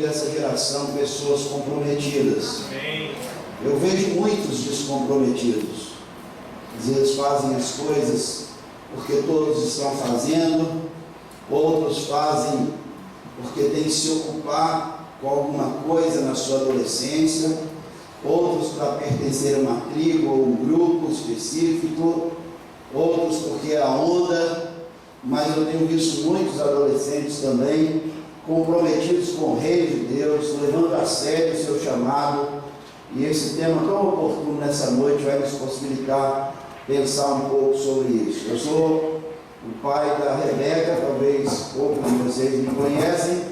dessa geração pessoas comprometidas. Amém. Eu vejo muitos descomprometidos. Às vezes fazem as coisas porque todos estão fazendo, outros fazem porque têm que se ocupar com alguma coisa na sua adolescência, outros para pertencer a uma tribo ou um grupo específico, outros porque é a onda, mas eu tenho visto muitos adolescentes também comprometidos com o reino de Deus, levando a sério o seu chamado, e esse tema tão oportuno nessa noite vai nos possibilitar pensar um pouco sobre isso. Eu sou o pai da Rebeca, talvez poucos de vocês me conhecem,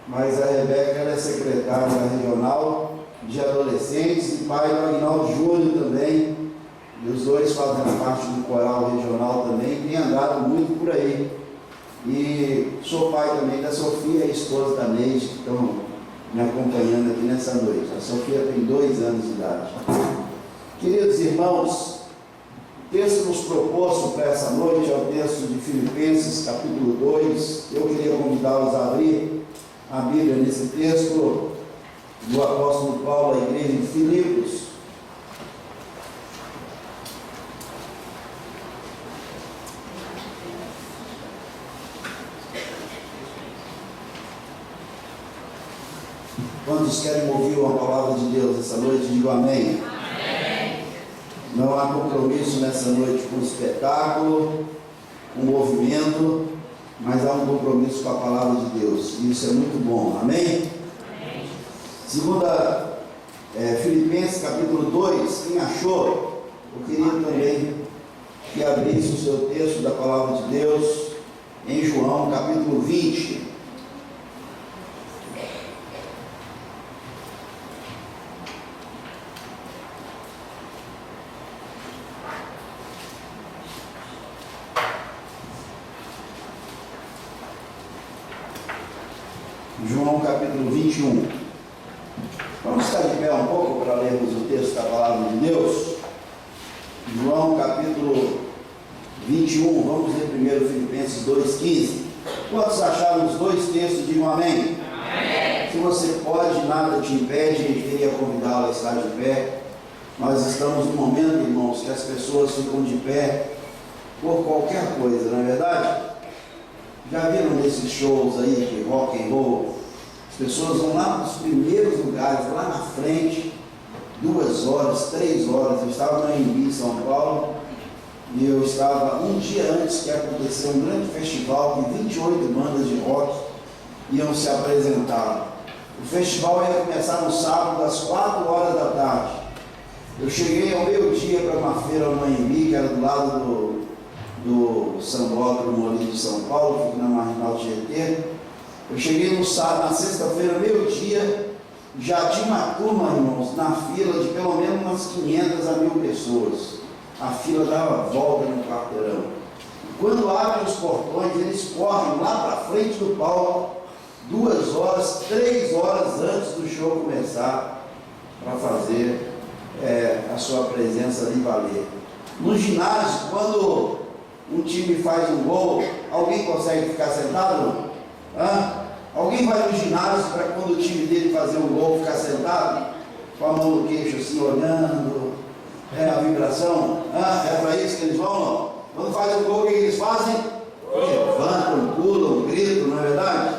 mas a Rebeca ela é secretária regional de adolescentes e pai do Aguinaldo Júnior também, e os dois fazem parte do coral regional também, tem andado muito por aí. E sou pai também da Sofia, a esposa da Neide, que estão me acompanhando aqui nessa noite. A Sofia tem 2 anos de idade. Queridos irmãos, o texto nos proposto para essa noite é o texto de Filipenses, capítulo 2. Eu queria convidá-los a abrir a Bíblia nesse texto do apóstolo Paulo à igreja de Filipos. Quantos querem ouvir uma palavra de Deus essa noite? Digam amém. Amém. Não há compromisso nessa noite com o espetáculo, com o movimento, mas há um compromisso com a palavra de Deus. E isso é muito bom. Amém? Amém. Segunda Filipenses capítulo 2, quem achou, eu queria também que abrisse o seu texto da palavra de Deus em João capítulo 20. João capítulo 21. Vamos ficar de pé um pouco para lermos o texto da palavra de Deus. João capítulo 21, vamos ler primeiro Filipenses 2,15. Quantos acharam os 2 textos? Digam amém. Amém. Se você pode, nada te impede, a gente queria convidá-lo a estar de pé. Nós estamos num momento, irmãos, que as pessoas ficam de pé por qualquer coisa, não é verdade? Já viram nesses shows aí de rock and roll? As pessoas vão lá nos primeiros lugares, lá na frente, 2 horas, 3 horas. Eu estava no AMB, São Paulo, e eu estava um dia antes que aconteceu um grande festival que 28 bandas de rock iam se apresentar. O festival ia começar no sábado às 4 horas da tarde. Eu cheguei ao meio-dia para uma feira no AMB, que era do lado do Sambódromo ali de São Paulo, fica na Marginal Tietê. Eu cheguei na sexta-feira, meio-dia, já tinha uma turma, irmãos, na fila de pelo menos umas 500 a 1.000 pessoas. A fila dava volta no quarteirão. E quando abrem os portões, eles correm lá para frente do palco, 2 horas, 3 horas antes do show começar, para fazer a sua presença ali valer. No ginásio, quando um time faz um gol, alguém consegue ficar sentado? Alguém vai no ginásio para quando o time dele fazer um gol ficar sentado? Com a mão no queixo assim, olhando, a vibração? É para isso que eles vão? Não? Quando faz um gol, o que eles fazem? Levantam, pulam, gritam, não é verdade?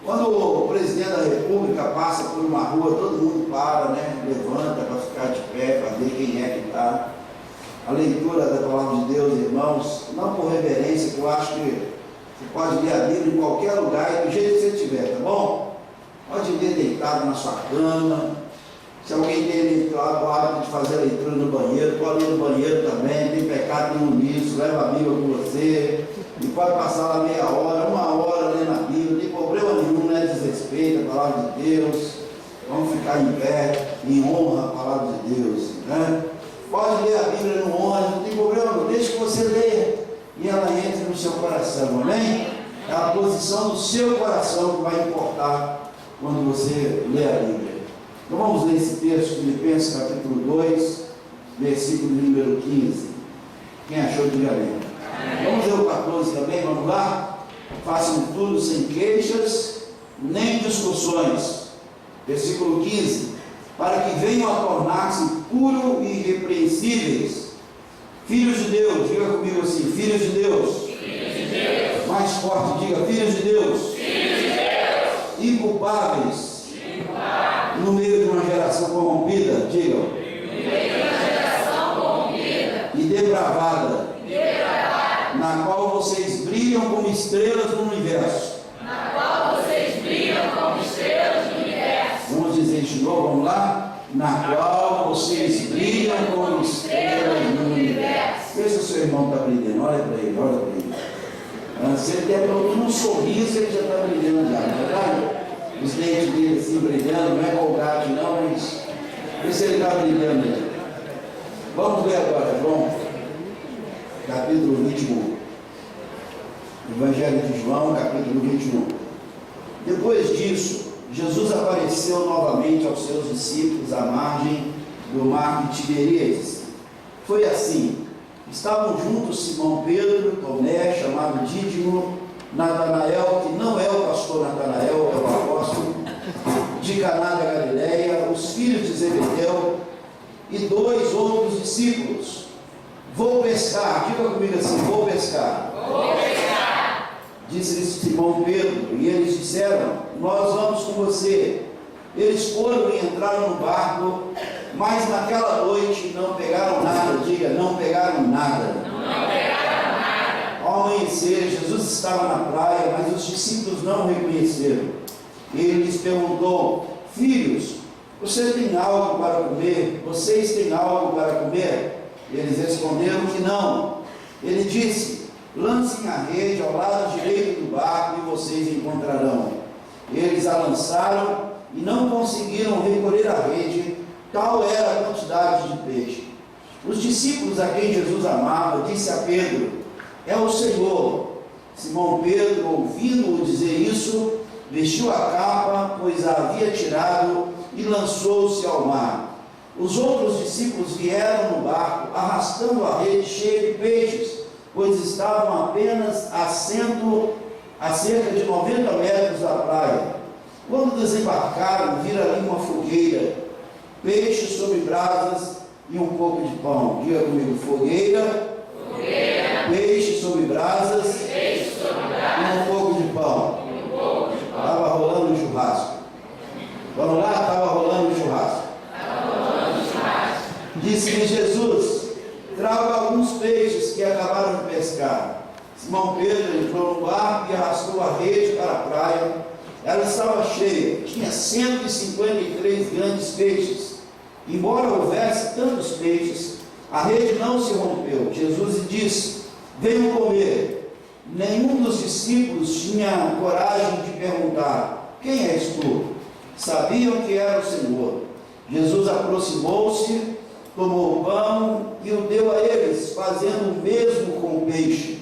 Quando o presidente da República passa por uma rua, todo mundo para, né? Levanta para ficar de pé, para ver quem é que está. A leitura da palavra de Deus, irmãos, não por reverência, que eu acho que você pode ler a Bíblia em qualquer lugar e do jeito que você estiver, tá bom? Pode ler deitado na sua cama. Se alguém tem o hábito de fazer a leitura no banheiro, pode ler no banheiro também, tem pecado nenhum nisso, leva a Bíblia com você. E pode passar lá meia hora, 1 hora lendo a Bíblia, não tem problema nenhum, não é desrespeito à palavra de Deus. Vamos ficar em pé, em honra à palavra de Deus, né? Pode ler a Bíblia no honra, não tem problema, não. Deixa que você leia e ela entre no seu coração, amém? É a posição do seu coração que vai importar quando você lê a Bíblia. Então vamos ler esse texto, Filipenses capítulo 2, versículo número 15. Quem achou, diga amém. Vamos ler o 14 também, vamos lá? Façam tudo sem queixas nem discussões. Versículo 15: para que venham a tornar-se puros e irrepreensíveis, filhos de Deus. Diga comigo assim: filhos de Deus. Filhos de Deus. Mais forte, diga: filhos de Deus. Filhos de Deus. Inculpáveis no meio de uma geração corrompida, diga, No meio de uma geração corrompida e depravada, e degradada, na qual vocês brilham como estrelas no universo. na qual vocês brilham como estrelas do universo. Vamos dizer de novo, vamos lá? Na qual vocês brilham como estrelas no universo. Veja se o seu irmão está brilhando, olha para ele, olha para ele. Se ele der um sorriso, ele já está brilhando já, não é verdade? Os dentes dele assim brilhando, não é colgate não, mas vê se ele está brilhando aí. Vamos ver agora, João, capítulo 21. Evangelho de João, capítulo 21. Depois disso, Jesus apareceu novamente aos seus discípulos à margem do mar de Tiberíades. Foi assim: estavam juntos Simão Pedro, Tomé, chamado Dídimo, Natanael, que não é o pastor Natanael, é o apóstolo, de Caná da Galileia, os filhos de Zebedeu e 2 outros discípulos. Vou pescar, diga comigo assim: vou pescar. Vou pescar. Disse-lhes Simão Pedro, e eles disseram: nós vamos com você. Eles foram e entraram no barco, mas naquela noite não pegaram nada. Diga: não pegaram nada. Não pegaram nada. Ao amanhecer, Jesus estava na praia, mas os discípulos não o reconheceram. Ele lhes perguntou: filhos, vocês têm algo para comer? Vocês têm algo para comer? Eles responderam que não. Ele disse: lancem a rede ao lado direito do barco e vocês encontrarão. Eles a lançaram e não conseguiram recolher a rede, tal era a quantidade de peixe. Os discípulos a quem Jesus amava disse a Pedro: é o Senhor. Simão Pedro, ouvindo-o dizer isso, vestiu a capa, pois a havia tirado, e lançou-se ao mar. Os outros discípulos vieram no barco, arrastando a rede cheia de peixes, pois estavam apenas a cerca de 90 metros da praia. Quando desembarcaram, viram ali uma fogueira, peixes sobre brasas e um pouco de pão. Diga comigo: fogueira, peixe sobre brasas, e um pouco de pão. Estava rolando um churrasco. Vamos lá? Estava rolando um churrasco. Disse-lhe Jesus: traga alguns peixes que acabaram de pescar. Simão Pedro entrou no barco e arrastou a rede para a praia. Ela estava cheia, tinha 153 grandes peixes. Embora houvesse tantos peixes, a rede não se rompeu. Jesus lhe disse: venham comer. Nenhum dos discípulos tinha coragem de perguntar: quem és tu? Sabiam que era o Senhor. Jesus aproximou-se, tomou o pão e o deu a eles, fazendo o mesmo com o peixe.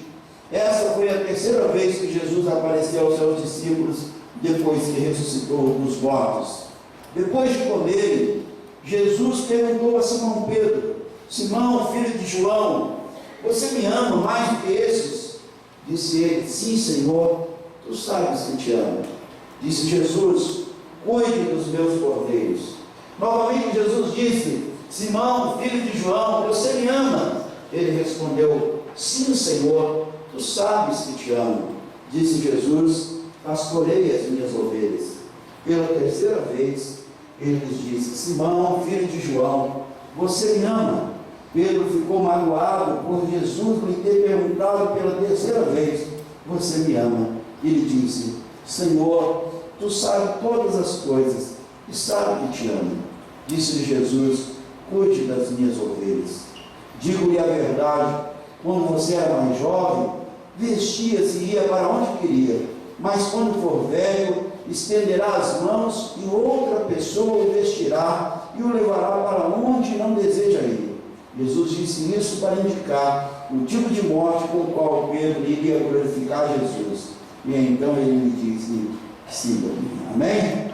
Essa foi a terceira vez que Jesus apareceu aos seus discípulos depois que ressuscitou dos mortos. Depois de comerem, Jesus perguntou a Simão Pedro: Simão, filho de João, você me ama mais do que esses? Disse ele: sim, Senhor, tu sabes que te amo. Disse Jesus: cuide dos meus cordeiros. Novamente Jesus disse: Simão, filho de João, você me ama? Ele respondeu: sim, Senhor, tu sabes que te amo. Disse Jesus: pastorei as minhas ovelhas. Pela terceira vez ele lhes disse: Simão, filho de João, você me ama? Pedro ficou magoado por Jesus lhe ter perguntado pela terceira vez: você me ama? Ele disse: Senhor, tu sabes todas as coisas e sabe que te amo. Disse-lhe Jesus: cuide das minhas ovelhas. Digo-lhe a verdade, quando você era mais jovem, vestia-se e ia para onde queria, mas quando for velho, estenderá as mãos e outra pessoa o vestirá e o levará para onde não deseja ir. Jesus disse isso para indicar o tipo de morte com o qual Pedro iria glorificar Jesus. E então ele lhe disse: siga-me. Amém?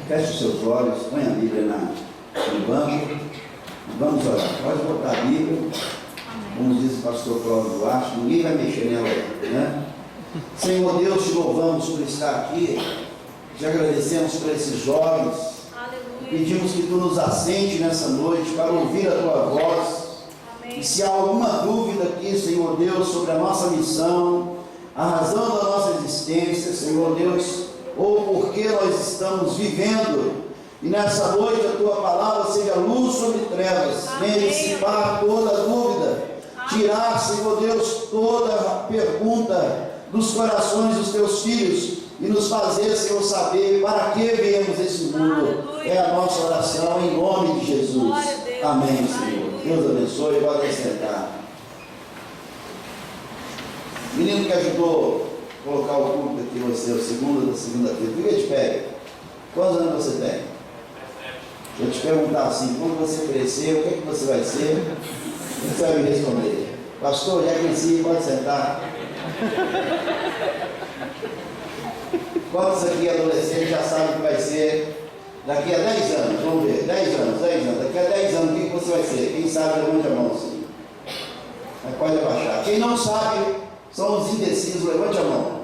Feche os seus olhos, põe a Bíblia no banco, vamos orar. Pode botar a Bíblia, como diz o pastor Cláudio Duarte, ninguém vai mexer nela, né? Senhor Deus, te louvamos por estar aqui Te agradecemos por esses jovens. Aleluia. Pedimos que Tu nos assente nessa noite para ouvir a Tua voz. Amém. E se há alguma dúvida aqui, Senhor Deus, sobre a nossa missão, a razão da nossa existência, Senhor Deus, ou por que nós estamos vivendo, e nessa noite a Tua palavra seja luz sobre trevas, venha dissipar toda dúvida, tirar, Senhor Deus, toda pergunta dos corações dos Teus filhos e nos fazer, Senhor, saber para que viemos esse mundo. É a nossa oração em nome de Jesus. Amém, Senhor. Deus abençoe. Pode sentar. Menino que ajudou a colocar o público aqui, você é o segundo da segunda-feira. Fica de pé. Quantos anos você tem? Se eu te perguntar assim, quando você crescer, o que é que você vai ser? Você vai me responder. Pastor, já cresci, pode sentar. Quantos aqui adolescentes já sabem o que vai ser daqui a 10 anos? Vamos ver, 10 anos. Daqui a 10 anos, o que você vai ser? Quem sabe, levante a mão assim. Mas pode abaixar. Quem não sabe, são os indecisos, levante a mão.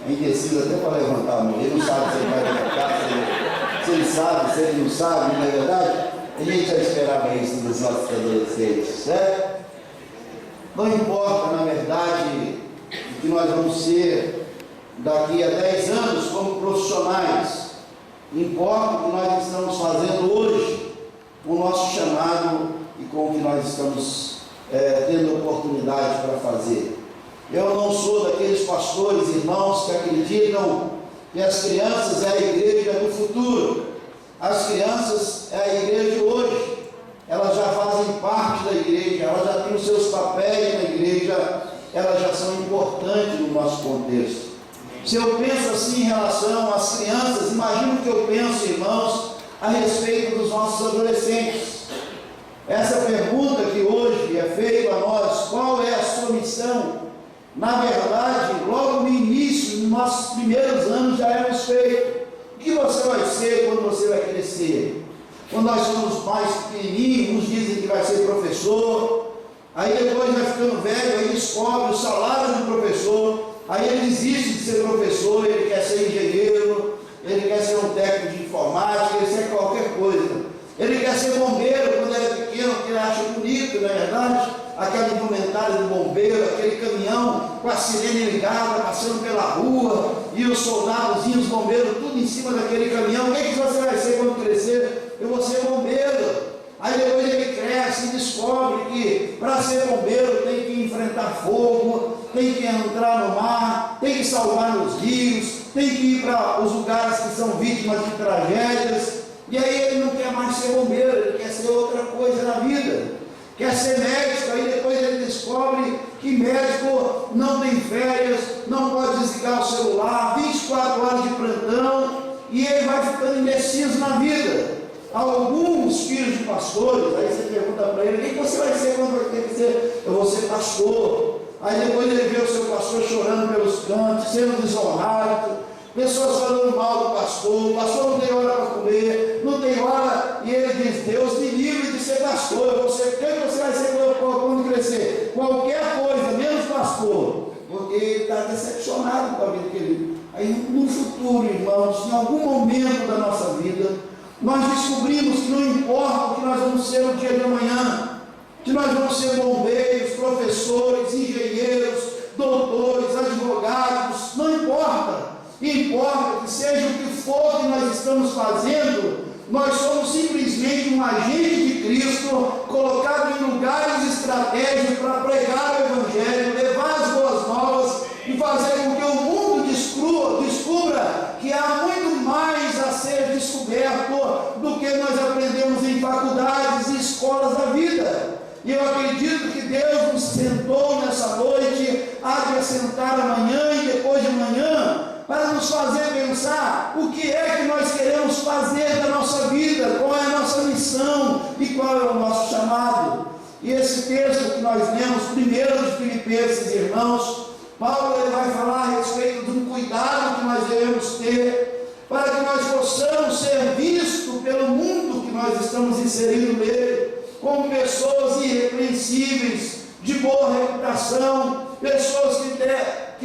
É indeciso até para levantar a mão. Ele não sabe se ele vai levantar, se ele sabe, se ele não sabe, não é verdade? A gente já esperava isso dos nossos adolescentes, certo? Não importa, na verdade, o que nós vamos ser daqui a 10 anos como profissionais. Importa o que nós estamos fazendo hoje, com o nosso chamado e com o que nós estamos tendo oportunidade para fazer. Eu não sou daqueles pastores, irmãos, que acreditam que as crianças é a igreja do futuro. As crianças é a igreja de hoje. Elas já fazem parte da igreja, elas já têm os seus papéis na igreja, elas já são importantes no nosso contexto. Se eu penso assim em relação às crianças, imagino o que eu penso, irmãos, a respeito dos nossos adolescentes. Essa pergunta que hoje é feita a nós, qual é a sua missão? Na verdade, logo no início, nos nossos primeiros anos já éramos feitos. O que você vai ser quando você vai crescer? Quando nós somos mais pequenininhos, uns dizem que vai ser professor, aí depois vai ficando velho, aí descobre o salário do professor, aí ele desiste de ser professor, ele quer ser engenheiro, ele quer ser um técnico de informática, ele quer qualquer coisa. Ele quer ser bombeiro quando ele é pequeno, porque ele acha bonito, não é verdade? Aquela indumentária do bombeiro, aquele caminhão com a sirene ligada, passando pela rua, e os soldadozinhos, bombeiros, tudo em cima daquele caminhão. O que é que você vai ser quando crescer? Eu vou ser bombeiro. Aí depois ele cresce e descobre que para ser bombeiro tem que enfrentar fogo, tem que entrar no mar, tem que salvar nos rios, tem que ir para os lugares que são vítimas de tragédias. E aí ele não quer mais ser bombeiro, ele quer ser outra coisa na vida. Quer ser médico, aí depois ele descobre que médico não tem férias, não pode desligar o celular, 24 horas de plantão, e ele vai ficando indeciso na vida. Alguns filhos de pastores, aí você pergunta para ele, o que você vai ser quando vai ter que ser? Eu vou ser pastor. Aí depois ele vê o seu pastor chorando pelos cantos, sendo desonrado, pessoas falando mal do pastor, o pastor não tem hora para comer, não tem hora, e ele diz, Deus me livre de ser pastor, o que você vai ser quando crescer? Qualquer coisa, menos pastor, porque ele está decepcionado com a vida que ele... Aí no futuro, irmãos, em algum momento da nossa vida, nós descobrimos que não importa o que nós vamos ser no dia de amanhã, que nós vamos ser bombeiros, professores, engenheiros, doutores, advogados, não importa. Importa que seja o que for que nós estamos fazendo, nós somos simplesmente um agente de Cristo, colocado em lugares estratégicos para pregar o Evangelho, levar as boas novas e fazer com que o mundo descubra que há muito mais a ser descoberto do que nós aprendemos em faculdades e escolas da vida. E eu acredito que Deus nos sentou nessa noite, há de assentar amanhã e depois de amanhã, para nos fazer pensar o que é que nós queremos fazer da nossa vida, qual é a nossa missão e qual é o nosso chamado. E esse texto que nós lemos, primeiro de Filipenses, irmãos, Paulo ele vai falar a respeito de um cuidado que nós devemos ter, para que nós possamos ser vistos pelo mundo que nós estamos inserindo nele, como pessoas irrepreensíveis, de boa reputação, pessoas que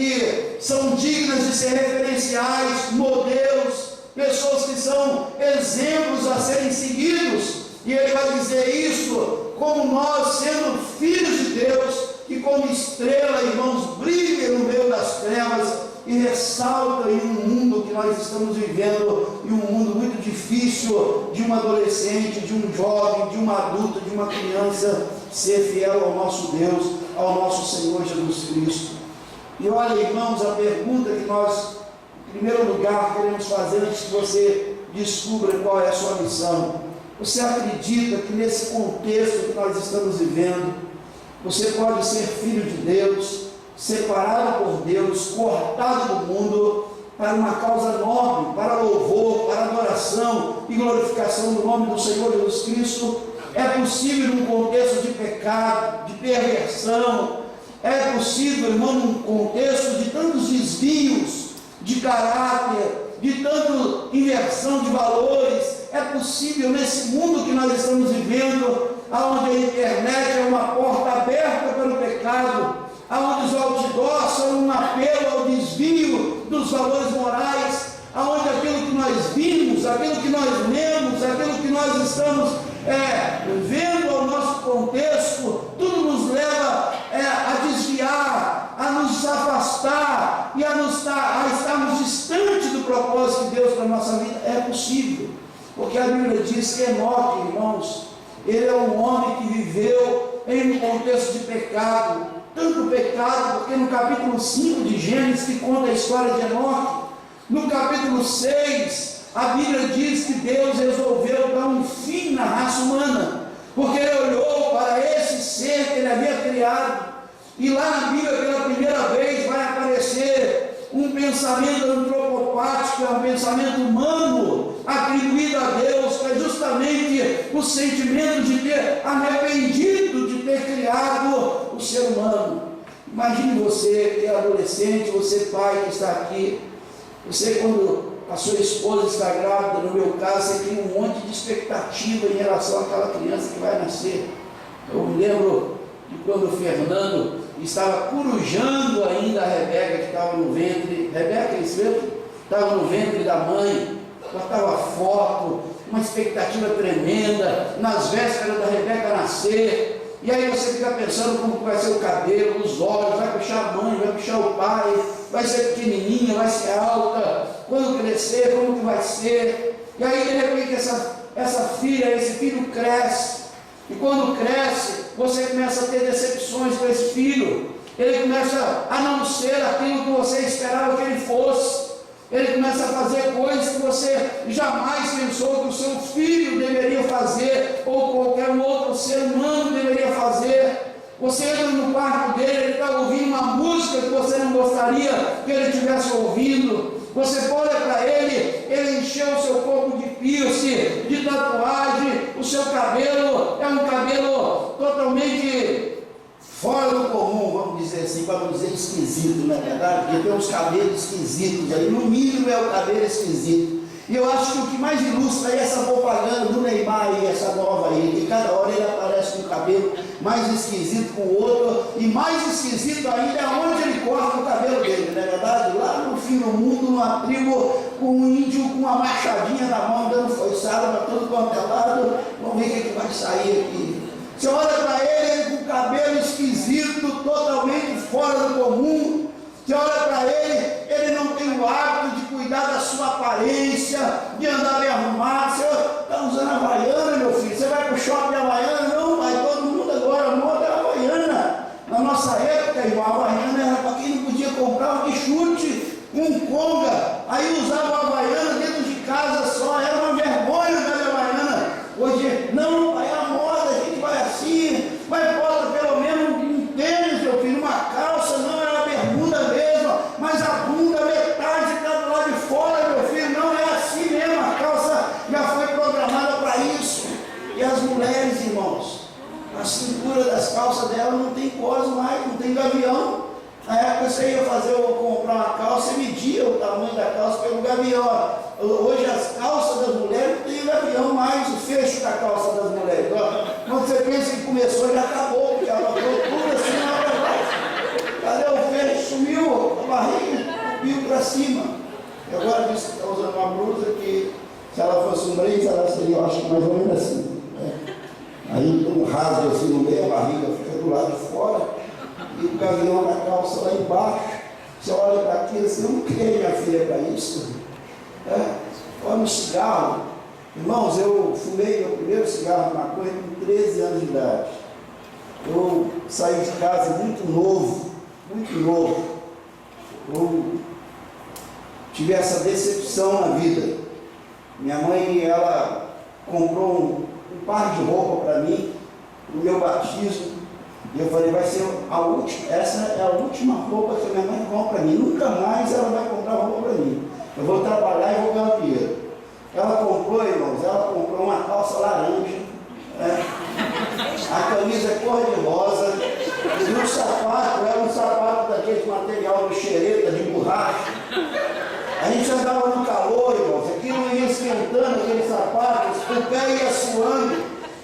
que são dignas de ser referenciais, modelos, pessoas que são exemplos a serem seguidos. E ele vai dizer isso como nós, sendo filhos de Deus, que como estrela, irmãos, brilha no meio das trevas e ressalta em um mundo que nós estamos vivendo, em um mundo muito difícil, de um adolescente, de um jovem, de um adulto, de uma criança, ser fiel ao nosso Deus, ao nosso Senhor Jesus Cristo. E olha, irmãos, a pergunta que nós, em primeiro lugar, queremos fazer antes que você descubra qual é a sua missão. Você acredita que nesse contexto que nós estamos vivendo, você pode ser filho de Deus, separado por Deus, cortado do mundo, para uma causa nobre, para louvor, para adoração e glorificação do nome do Senhor Jesus Cristo? É possível num contexto de pecado, de perversão, é possível, irmão, num contexto de tantos desvios de caráter, de tanta inversão de valores. É possível nesse mundo que nós estamos vivendo, onde a internet é uma porta aberta para o pecado, onde os outdoors são um apelo ao desvio dos valores morais, onde aquilo que nós vimos, aquilo que nós lemos, aquilo que nós estamos vendo ao nosso contexto, tudo nos leva a desviar, a nos afastar e a estarmos distante do propósito de Deus para a nossa vida. É possível, porque a Bíblia diz que Enoque, irmãos, ele é um homem que viveu em um contexto de pecado, tanto pecado, porque no capítulo 5 de Gênesis, que conta a história de Enoque, no capítulo 6, a Bíblia diz que Deus resolveu dar um fim na raça humana, porque ele olhou para esse ser que ele havia criado, e lá na Bíblia, pela primeira vez, vai aparecer um pensamento antropopático, é um pensamento humano, atribuído a Deus, que é justamente o sentimento de ter arrependido de ter criado o ser humano. Imagine você que é adolescente, você pai que está aqui, você quando a sua esposa está grávida, no meu caso, você tem um monte de expectativa em relação àquela criança que vai nascer. Eu me lembro de quando o Fernando estava corujando ainda a Rebeca, que estava no ventre. Rebeca, é isso mesmo? Estava no ventre da mãe, ela estava foto, uma expectativa tremenda, nas vésperas da Rebeca nascer. E aí você fica pensando como vai ser o cabelo, os olhos, vai puxar a mãe, vai puxar o pai, vai ser pequenininha, vai ser alta, quando crescer, como que vai ser? E aí de repente essa filha, esse filho cresce, e quando cresce, você começa a ter decepções com esse filho, ele começa a não ser aquilo que você esperava que ele fosse, ele começa a fazer coisas que você jamais pensou que o seu filho deveria fazer, ou qualquer outro ser humano deveria fazer. Você entra no quarto dele, ele está ouvindo uma música que você não gostaria que ele estivesse ouvindo. Você olha para ele encheu o seu corpo de piercing, de tatuagem, o seu cabelo é um cabelo totalmente fora do comum, vamos dizer assim, para não dizer esquisito, não é verdade? Porque tem uns cabelos esquisitos aí, no mínimo é o cabelo esquisito. E eu acho que o que mais ilustra é essa propaganda do Neymar aí, essa nova aí, que cada hora ele aparece com o cabelo mais esquisito com o outro, e mais esquisito ainda é onde ele corta o cabelo dele, não é verdade? Lá no fim do mundo, numa tribo, com um índio com uma machadinha na mão, dando foiçada para todo quanto é lado. Vamos ver o que vai sair aqui. Você olha para ele com o cabelo esquisito, totalmente fora do comum. Você olha para ele não tem o hábito de cuidar da sua aparência, de andar bem arrumado. Você está usando Havaiana, meu filho? Você vai para o shopping Havaiana? Não, vai todo mundo agora, moda é Havaiana. Na nossa época, irmão, a Havaiana era para quem não podia comprar um chute, um conga. Aí usava a Havaiana dentro de casa só, era uma vergonha andar de Havaiana. Hoje, não, vai a moda, a gente vai assim, mas bota pelo menos um tênis, meu filho, uma calça, não é uma bermuda mesmo, mas a bunda, metade está do lado de fora, meu filho, não é assim mesmo, a calça já foi programada para isso. E as mulheres, irmãos, a cintura das calças dela não tem cos mais, não tem gavião. Na época você ia comprar uma calça, você media o tamanho da calça pelo gavião. Hoje as calças das mulheres não tem gavião mais, o fecho da calça das mulheres. Quando você pensa que começou, já acabou, porque ela procura assim, cadê o fecho? Sumiu a para cima. E agora disse que está usando uma blusa que, se ela fosse um blazer, ela seria, eu acho, mais ou menos assim. Né? Aí um rasgo assim no meio, a barriga fica do lado de fora, e o gavião na calça lá embaixo. Você olha para aquilo assim, eu não criei minha filha para isso. Olha no cigarro. Irmãos, eu fumei meu primeiro cigarro de maconha com 13 anos de idade. Eu saí de casa muito novo, muito novo. Eu tive essa decepção na vida. Minha mãe, ela comprou um par de roupa para mim, no meu batismo. E eu falei, vai ser a última, essa é a última roupa que a minha mãe compra para mim. Nunca mais ela vai comprar roupa para mim. Eu vou trabalhar e vou ganhar dinheiro. Ela comprou, irmãos, ela comprou uma calça laranja, a camisa é cor-de-rosa, e o sapato era um sapato daquele material de xereta, de borracha. A gente andava no calor, irmãos, aquilo ia esquentando, aquele sapato, o pé ia suando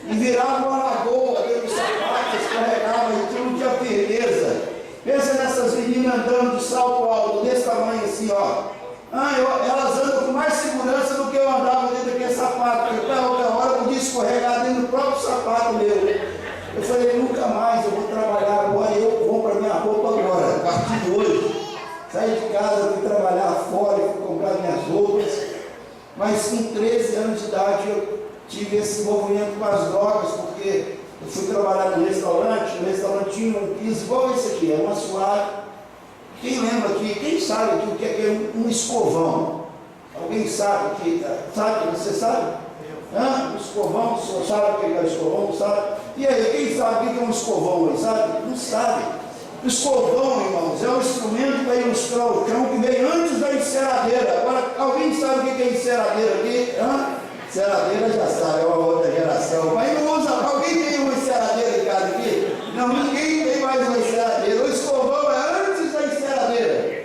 e virava uma lagoa, aquele sapato escorregava e tudo não tinha firmeza. Pensa nessas meninas andando de salto alto, desse tamanho assim, ó. Elas andam com mais segurança do que eu andava dentro daquele sapato, porque outra hora eu podia escorregar dentro do próprio sapato meu. Eu falei, nunca mais, eu vou trabalhar agora, eu compro a minha roupa agora, a partir de hoje. Saí de casa, fui trabalhar fora, fui comprar minhas roupas, mas com 13 anos de idade eu tive esse envolvimento com as drogas, porque eu fui trabalhar no restaurante tinha um piso igual esse aqui, é uma suave. Quem lembra aqui, quem sabe aqui o que é um escovão? Alguém sabe que sabe? Você sabe? Um escovão, o senhor sabe o que é um escovão? Não sabe? E aí, quem sabe o que é um escovão aí? Sabe? Não sabe. O escovão, irmãos, é um instrumento para ilustrar o chão que veio antes da enceradeira. Agora, alguém sabe o que é enceradeira aqui? Enceradeira já sabe, é uma outra geração. Mas não usa, alguém tem uma enceradeira em casa aqui? Não, ninguém tem mais uma enceradeira. O escovão é antes da enceradeira.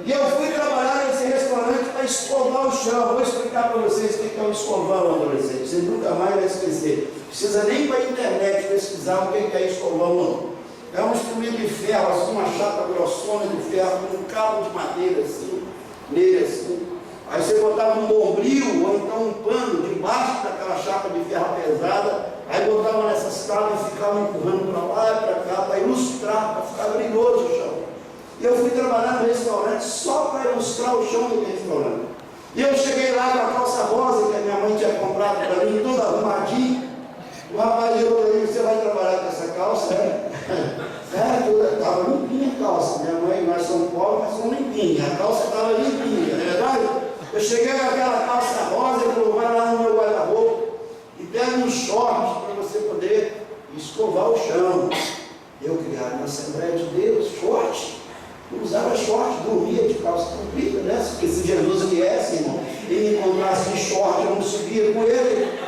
E eu fui trabalhar nesse restaurante para escovar o chão. Vou explicar para vocês o que é um escovão, adolescente. Vocês nunca mais vão esquecer. Não precisa nem para a internet pesquisar o que é escovão, não. É um instrumento de ferro, assim, uma chapa grossona de ferro, com um cabo de madeira assim, nele assim. Aí você botava um bombril ou então um pano debaixo daquela chapa de ferro pesada, aí botava nessas tábuas e ficava empurrando para lá e para cá, para ilustrar, para ficar brilhoso o chão. E eu fui trabalhar no restaurante só para ilustrar o chão do restaurante. E eu cheguei lá com a calça rosa que a minha mãe tinha comprado para mim, toda arrumadinha. O rapaz chegou para mim, você vai trabalhar com essa calça? Estava limpinha a calça. Minha mãe, nós somos pobres, mas somos limpinhos. A calça estava limpinha, não é verdade? Eu cheguei com aquela calça rosa e falou, vai lá no meu guarda-roupa e pega um short para você poder escovar o chão. Eu criado na Assembleia de Deus, short. Eu usava short, dormia de calça comprida, né? Porque se Jesus viesse, irmão, e me encontrasse de short, eu não subia com ele.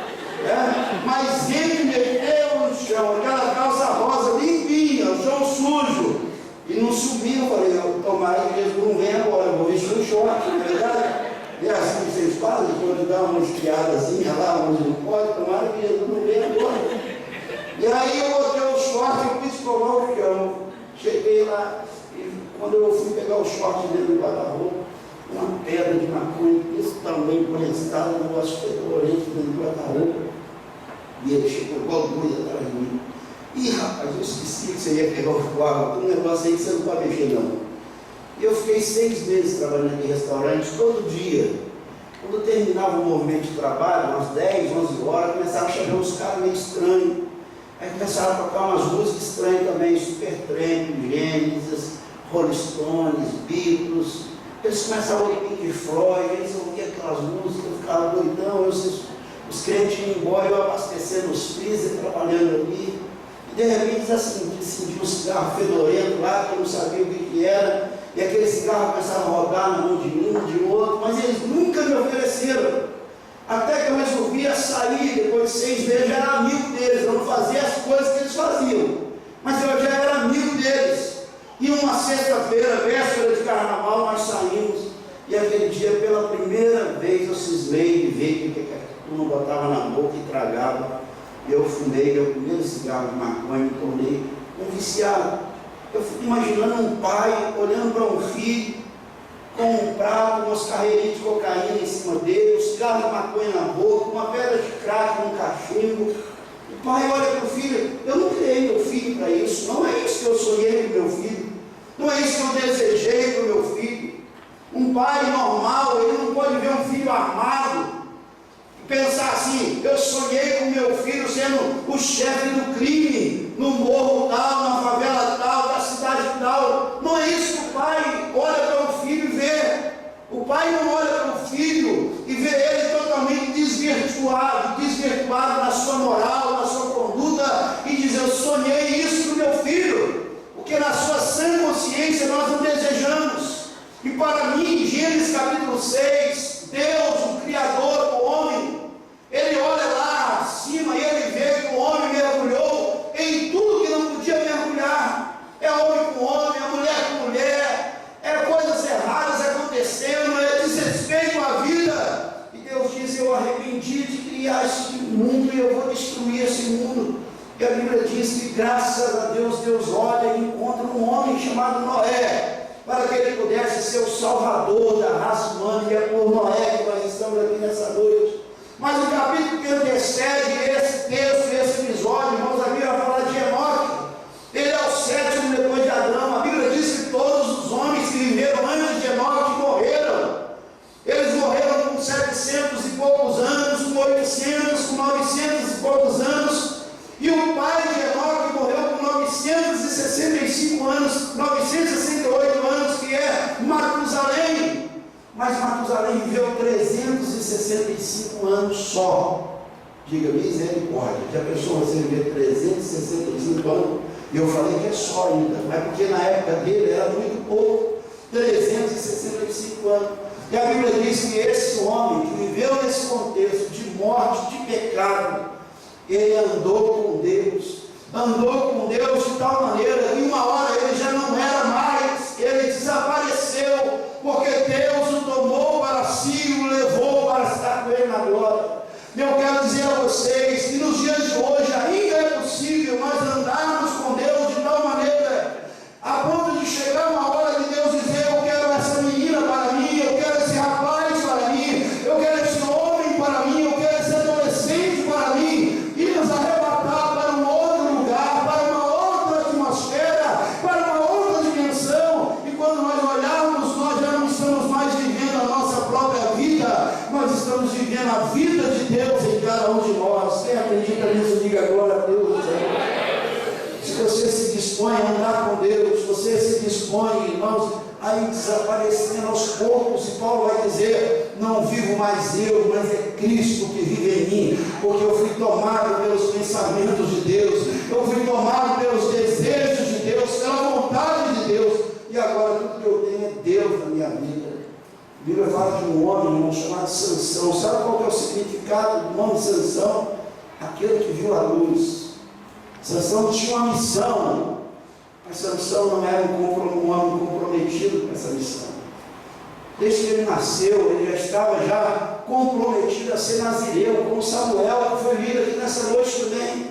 Mas ele meteu no chão, aquela calça rosa limpinha, o chão sujo, e não subiu. Eu falei, tomara que Jesus não venha agora, eu vou vestir o short, não é verdade? E assim vocês fazem, quando dá uma espiadazinha lá, onde não pode, tomara que Jesus não venha agora. E aí eu botei o short e quis provar o chão. Cheguei lá, e quando eu fui pegar o short dentro do guarda-roupa, uma pedra de maconha desse tamanho, prenstada, um negócio fedorento dentro do guarda-roupa. E ele chegou igual doido atrás de mim. Ih, rapaz, eu esqueci que você ia pegar o quadro, um negócio aí que você não pode mexer não. E eu fiquei 6 meses trabalhando em restaurante, todo dia. Quando terminava o movimento de trabalho, umas 10, 11 horas, começavam a chegar uns caras meio estranhos. Aí começaram a tocar umas músicas estranhas também, Supertramp, Genesis, Rolling Stones, Beatles. Eles começavam a ouvir Pink Floyd, eles ouviam aquelas músicas, eu ficava doidão, os crentes iam embora, eu abastecendo os freezer, trabalhando ali. E de repente assim, senti um cigarro fedorento lá, que eu não sabia o que era, e aquele cigarro começava a rodar na mão de um, de outro, mas eles nunca me ofereceram. Até que eu resolvi sair, depois de 6 meses, já era amigo deles, eu não fazia as coisas que eles faziam, mas eu já era amigo deles. E uma sexta-feira, véspera de carnaval, nós saímos, e aquele dia, pela primeira vez, eu cismei de ver que a turma botava na boca e tragava. Eu fumei meu primeiro cigarro de maconha, me tornei um viciado. Eu fico imaginando um pai olhando para um filho com um prato, umas carreirinhas de cocaína em cima dele, uns carros de maconha na boca, uma pedra de crack num cachimbo. O pai olha para o filho: eu não criei meu filho para isso, não é isso que eu sonhei para o meu filho, não é isso que eu desejei para o meu filho. Um pai normal, ele não pode ver um filho armado e pensar assim: eu sonhei com meu filho sendo o chefe do crime, no morro tal, na favela tal, da cidade tal. Não é isso que o pai olha para o filho e vê. O pai não olha para o filho e vê ele totalmente desvirtuado na sua moral, na sua conduta, e diz: eu sonhei isso para o meu filho, porque na sua sã consciência nós não desejamos. E para mim, Gênesis capítulo 6, Deus, o Criador do homem, ele olha lá acima e ele vê que o homem mergulhou em tudo que não podia mergulhar. É homem com homem, é mulher com mulher, é coisas erradas acontecendo, é desrespeito à vida. E Deus diz: eu arrependi de criar esse mundo e eu vou destruir esse mundo. E a Bíblia diz que, graças a Deus, Deus olha e encontra um homem chamado Noé, para que ele pudesse ser o salvador da raça humana. E é por Noé que nós estamos aqui nessa noite. Mas o capítulo que antecede esse texto, esse episódio, irmãos, a Bíblia vai falar de Enoque. Ele é o sétimo depois de Adão. A Bíblia diz que todos os homens que viveram antes de Enoque morreram. Eles morreram com 700 e poucos anos, com 800, com 900 e poucos anos. E o pai de Enoque morreu com 965 anos, 968 anos, que é Matusalém. Mas Matusalém viveu 365 anos só. Diga: misericórdia. Já pensou você viver 365 anos? E eu falei que é só ainda, mas porque na época dele era muito pouco. 365 anos. E a Bíblia diz que esse homem que viveu nesse contexto de morte, de pecado, ele andou com Deus de tal maneira que uma hora ele já não era mais, ele desapareceu, porque Deus o tomou para si e o levou para estar com ele na glória. Eu quero dizer a vocês que nos dias de hoje ainda é possível nós andarmos com Deus de tal maneira, a ponto de chegar uma hora de Deus dizer: eu quero essa menina para mim, eu quero esse rapaz para mim, eu quero esse homem para mim, eu quero esse adolescente para mim, e nos arrebatar para um outro lugar, para uma outra atmosfera, para uma outra dimensão. E quando nós olharmos, nós já não estamos mais vivendo a nossa própria vida, nós estamos vivendo a vida de Deus em cada um de nós. Quem acredita nisso, diga glória a Deus. Se você se dispõe a andar com Deus, você se dispõe, irmãos, a ir desaparecendo aos poucos. E Paulo vai dizer: não vivo mais eu, mas é Cristo que vive em mim, porque eu fui tomado pelos pensamentos de Deus, eu fui tomado pelos desejos de Deus, pela vontade de Deus, e agora tudo que eu tenho é Deus na minha vida. A Bíblia fala de um homem, irmão, chamado Sansão. Sabe qual que é o significado do nome Sansão? Aquele que viu a luz. Sansão tinha uma missão, mas Sansão não era um homem comprometido com essa missão. Desde que ele nasceu, ele já estava comprometido a ser nazireu, como Samuel, que foi lido aqui nessa noite também.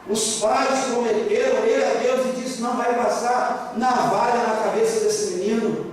Os pais prometeram ele a Deus e disse: não vai passar navalha na cabeça desse menino,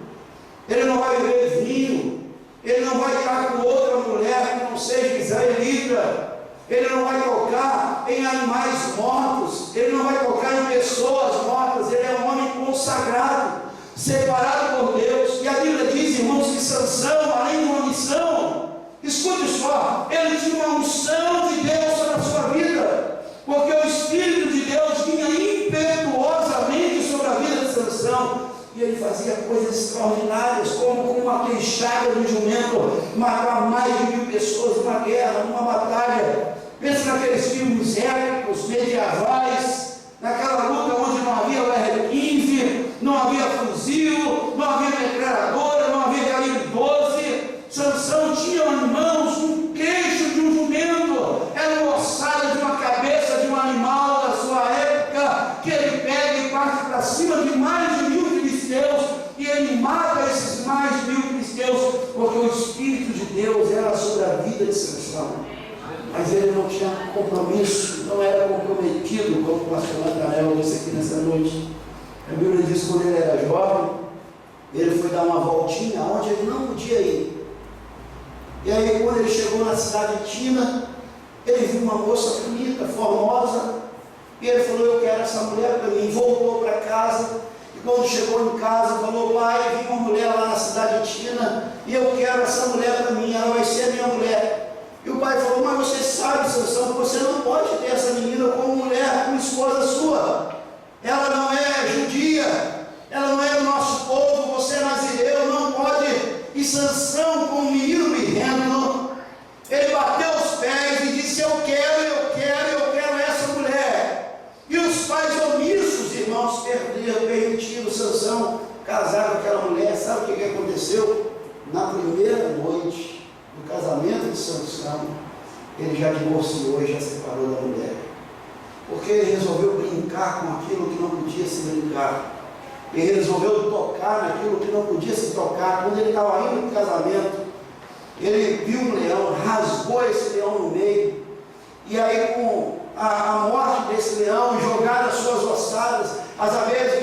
ele não vai beber vinho, ele não vai estar com outra mulher que não seja israelita, ele não vai tocar em animais mortos, ele não vai tocar em pessoas mortas. Ele é um homem consagrado, separado por Deus. E a Bíblia diz, irmãos, que Sansão, além de uma missão, escute só, ele tinha uma unção de Deus sobre a sua vida, porque o Espírito de Deus vinha impetuosamente sobre a vida de Sansão. E ele fazia coisas extraordinárias, como com uma queixada de jumento, matar mais de 1000 pessoas numa guerra, numa batalha. Pensa naqueles filmes épicos, medievais, naquela luta onde não havia o R-15, não havia fuzil, não havia metralhadora, não havia calibre 12. Sansão tinha em mãos um queixo de um jumento, era uma ossada de uma cabeça de um animal da sua época, que ele pega e parte para cima de mais de 1000 filisteus, e ele mata esses mais de 1000 filisteus, porque o Espírito de Deus era sobre a vida de Sansão. Mas ele não tinha compromisso, não era comprometido, como o pastor Nathanael disse aqui nessa noite. A Bíblia diz que quando ele era jovem, ele foi dar uma voltinha onde ele não podia ir. E aí, quando ele chegou na cidade de Tina, ele viu uma moça bonita, formosa, e ele falou: eu quero essa mulher para mim. Voltou para casa, e quando chegou em casa, falou: pai, vi uma mulher lá na cidade de Tina, e eu quero essa mulher para mim, ela vai ser minha mulher. E o pai falou: mas você sabe, Sansão, que você não pode ter essa menina como mulher, como esposa sua. Ela não é judia, ela não é do nosso povo, você é nazireu, não pode. E Sansão, com um menino birrento, ele bateu os pés e disse: eu quero essa mulher. E os pais omissos, irmãos, permitiram Sansão casar com aquela mulher. Sabe o que aconteceu? Na primeira noite do casamento de Sansão, ele já divorciou e já separou da mulher, porque ele resolveu brincar com aquilo que não podia se brincar. Ele resolveu tocar naquilo que não podia se tocar. Quando ele estava indo para o casamento, ele viu um leão, rasgou esse leão no meio, e aí, com a morte desse leão, jogaram as suas ossadas, as abelhas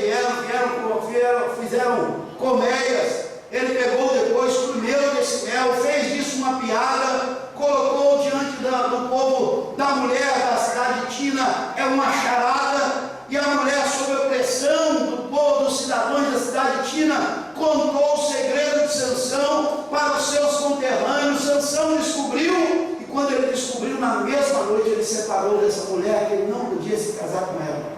fizeram colmeias. Ele pegou depois, comeu desse mel, fez disso uma piada, colocou diante do povo, da mulher da cidade de Tina, é uma charada. E a mulher, sob a pressão do povo, dos cidadãos da cidade de Tina, contou o segredo de Sansão para os seus conterrâneos. Sansão descobriu, e quando ele descobriu, na mesma noite ele separou dessa mulher, que ele não podia se casar com ela.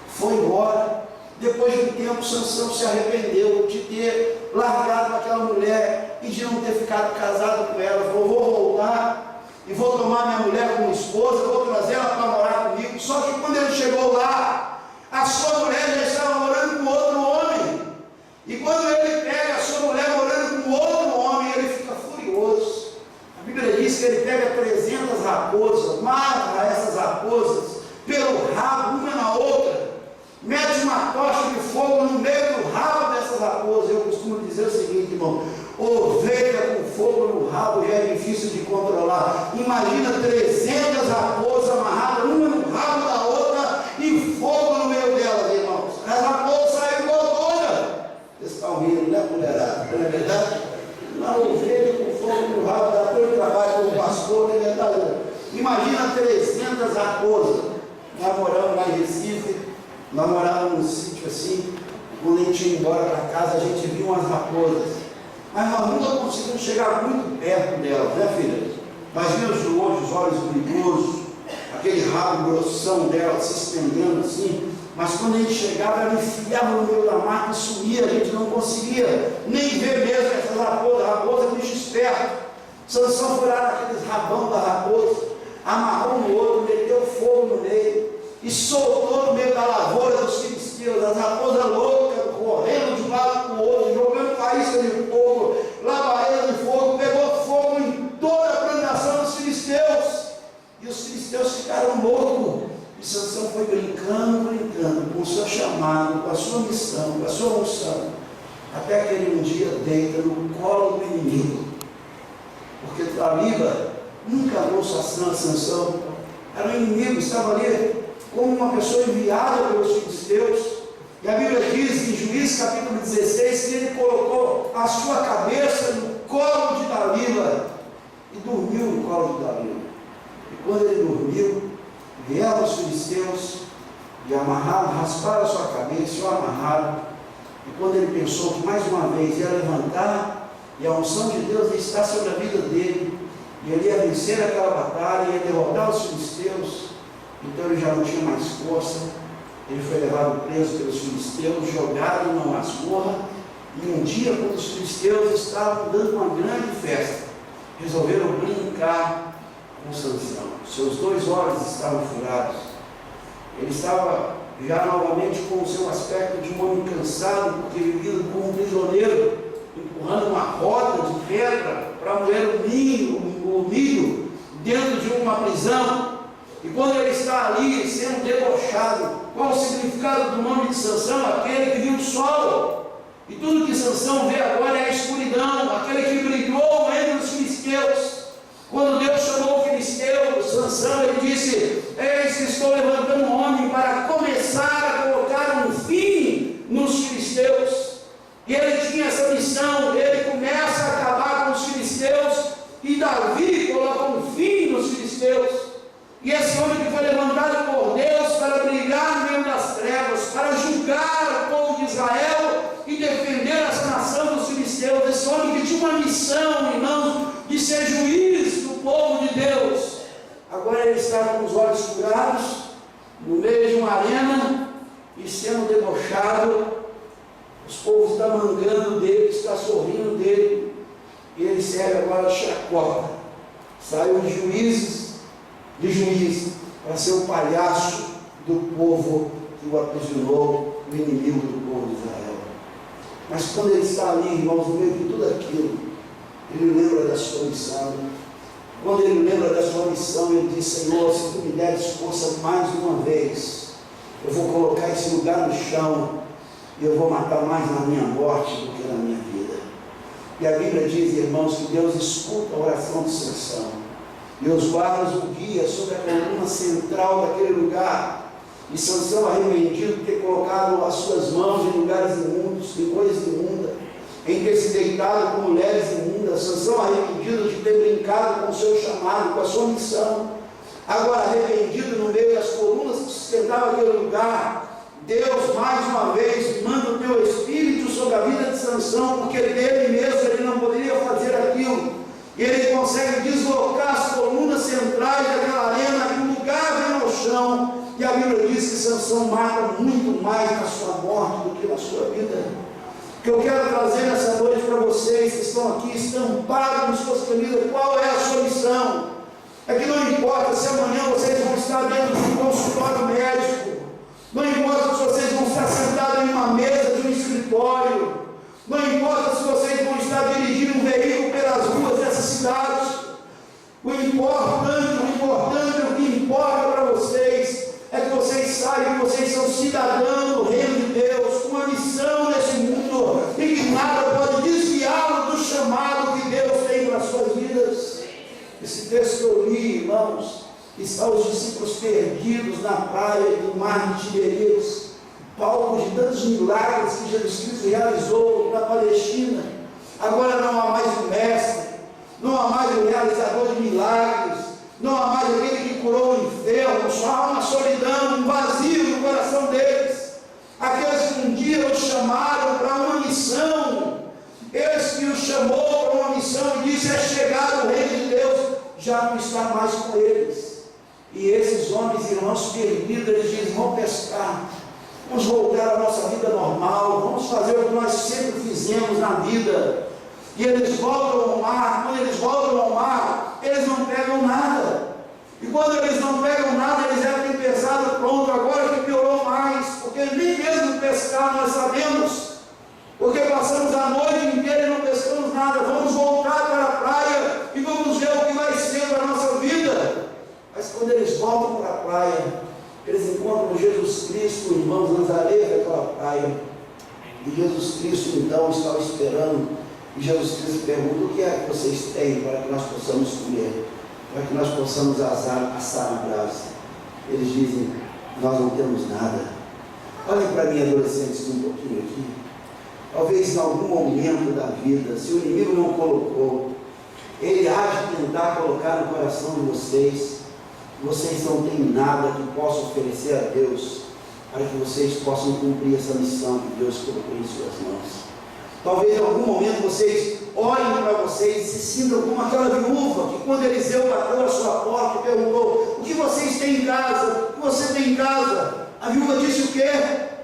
Foi embora. Depois de um tempo, Sansão se arrependeu de ter largado aquela mulher e de não ter ficado casado com ela. Falou: vou voltar e vou tomar minha mulher como esposa, vou trazer ela para morar comigo. Só que quando ele chegou lá, a sua mulher já estava morando com outro homem. E quando ele pega a sua mulher morando com outro homem, ele fica furioso. A Bíblia diz que ele pega 300 raposas, mata essas raposas pelo rabo, uma na outra, mete uma tocha de fogo no meio do rabo dessas raposas. Eu costumo dizer o seguinte, irmão: ovelha com fogo no rabo já é difícil de controlar. Imagina 300 raposas amarradas uma no rabo da outra e fogo no meio delas, irmãos. As raposas saem igual doida. Vocês estão rindo, né, mulherada? Não é verdade? Uma ovelha com fogo no rabo, dá todo o trabalho como pastor, não é verdade? Imagina 300 raposas. Nós moramos lá em Recife, nós morávamos num sítio assim. Quando a gente ia embora para casa, a gente via umas raposas, mas nós nunca conseguimos chegar muito perto delas, né, filha? Nós víamos de longe os olhos brilhosos, aquele rabo grossão dela se estendendo assim, mas quando a gente chegava, ela enfiava no meio da mata e sumia. A gente não conseguia nem ver mesmo essas raposas. A raposa é um bicho esperto. Sansão foi lá naqueles rabão da raposa, amarrou no outro, meteu fogo no meio e soltou no meio da lavoura dos filisteus. As raposas loucas, correndo de um lado para o outro, jogando faísca de fogo, labareda de fogo, pegou fogo em toda a plantação dos filisteus. E os filisteus ficaram loucos. E Sansão foi brincando com o seu chamado, com a sua missão, com a sua unção, até que ele um dia deita no colo do inimigo. Porque Dalila nunca amou Sansão, era um inimigo, estava ali como uma pessoa enviada pelos filisteus. E a Bíblia diz em Juízes capítulo 16 que ele colocou a sua cabeça no colo de Dalila e dormiu no colo de Dalila. E quando ele dormiu, vieram os filisteus e amarraram, rasparam a sua cabeça e o amarraram. E quando ele pensou que mais uma vez ia levantar e a unção de Deus ia estar sobre a vida dele, e ele ia vencer aquela batalha, ia derrotar os filisteus, então ele já não tinha mais força. Ele foi levado preso pelos filisteus, jogado numa masmorra. E um dia, quando os filisteus estavam dando uma grande festa, resolveram brincar com Sansão. Seus 2 olhos estavam furados. Ele estava já novamente com o seu aspecto de um homem cansado, porque vivia como um prisioneiro, empurrando uma roda de pedra para moer o milho dentro de uma prisão. E quando ele está ali sendo debochado, qual o significado do nome de Sansão? Aquele que viu o sol. E tudo que Sansão vê agora é a escuridão, aquele que brilhou entre os filisteus. Quando Deus chamou o filisteu, Sansão, ele disse: eis que estou levantando um homem para começar a colocar um fim nos filisteus. E ele tinha E esse homem que foi levantado por Deus para brilhar no meio das trevas, para julgar o povo de Israel e defender essa nação dos filisteus, esse homem que tinha uma missão, irmãos, de ser juiz do povo de Deus, agora ele está com os olhos furados, no meio de uma arena, e sendo debochado, os povos estão mangando dele, está sorrindo dele, e ele serve agora chacota, saiu de juiz para ser o palhaço do povo que o aprisionou, o inimigo do povo de Israel. Mas quando ele está ali, irmãos, no meio de tudo aquilo, ele lembra da sua missão. Quando ele lembra da sua missão, ele diz: Senhor, se tu me deres força mais uma vez, eu vou colocar esse lugar no chão, e eu vou matar mais na minha morte do que na minha vida. E a Bíblia diz, irmãos, que Deus escuta a oração de Sansão, e os guardas o guia sobre a coluna central daquele lugar. E Sansão, arrependido de ter colocado as suas mãos em lugares imundos, em coisas imundas, em ter se deitado com mulheres imundas. Sansão, arrependido de ter brincado com o seu chamado, com a sua missão, agora arrependido no meio das colunas que sustentavam aquele lugar. Deus mais uma vez manda o teu Espírito sobre a vida de Sansão, porque dele mesmo ele não poderia fazer aquilo, e ele consegue deslocar as colunas centrais daquela arena, que o lugar vem ao chão. E a Bíblia diz que Sansão mata muito mais na sua morte do que na sua vida. O que eu quero trazer nessa noite para vocês que estão aqui estampados nas suas camisas, qual é a sua missão? É que não importa se amanhã vocês vão estar dentro de um consultório médico, não importa se vocês vão estar sentados em uma mesa de um escritório, não importa se vocês vão estar dirigindo um veículo pelas ruas dessas cidades. O que importa para vocês é que vocês saibam que vocês são cidadãos do reino de Deus, com uma missão nesse mundo, e que nada pode desviá-lo do chamado que Deus tem para as suas vidas. Esse texto que eu li, irmãos, está os discípulos perdidos na praia do mar de Tiberíades, palco de tantos milagres que Jesus Cristo realizou na Palestina. Agora não há mais o mestre, não há mais o realizador de milagres, não há mais aquele que curou o enfermo, só há uma solidão, um vazio no coração deles. Aqueles que um dia os chamaram para uma missão, esse que os chamou para uma missão e disse: é chegado o reino de Deus, já não está mais com eles. E esses homens, irmãos perdidos, eles dizem: vamos pescar, vamos voltar à nossa vida normal, vamos fazer o que nós sempre fizemos na vida. E eles voltam ao mar. Quando eles voltam ao mar, eles não pegam nada. E quando eles não pegam nada, eles já têm pensado: pronto, agora que piorou mais, porque nem mesmo pescar nós sabemos, porque passamos a noite inteira e não pescamos nada. Vamos voltar para a praia e vamos ver o que vai ser da nossa vida. Mas quando eles voltam para a praia, eles encontram Jesus Cristo, irmãos, nas areias daquela praia. E Jesus Cristo então estava esperando. E Jesus Cristo pergunta: o que é que vocês têm para que nós possamos comer, para que nós possamos assar na brasa? Eles dizem: nós não temos nada. Olhem para mim, adolescentes, um pouquinho aqui. Talvez em algum momento da vida, se o inimigo não colocou, ele há de tentar colocar no coração de vocês não têm nada que possa oferecer a Deus, para que vocês possam cumprir essa missão que Deus colocou em suas mãos. Talvez em algum momento vocês olhem para vocês e se sintam como aquela viúva que, quando Eliseu bateu a sua porta e perguntou: o que vocês têm em casa? O que você tem em casa? A viúva disse: o quê?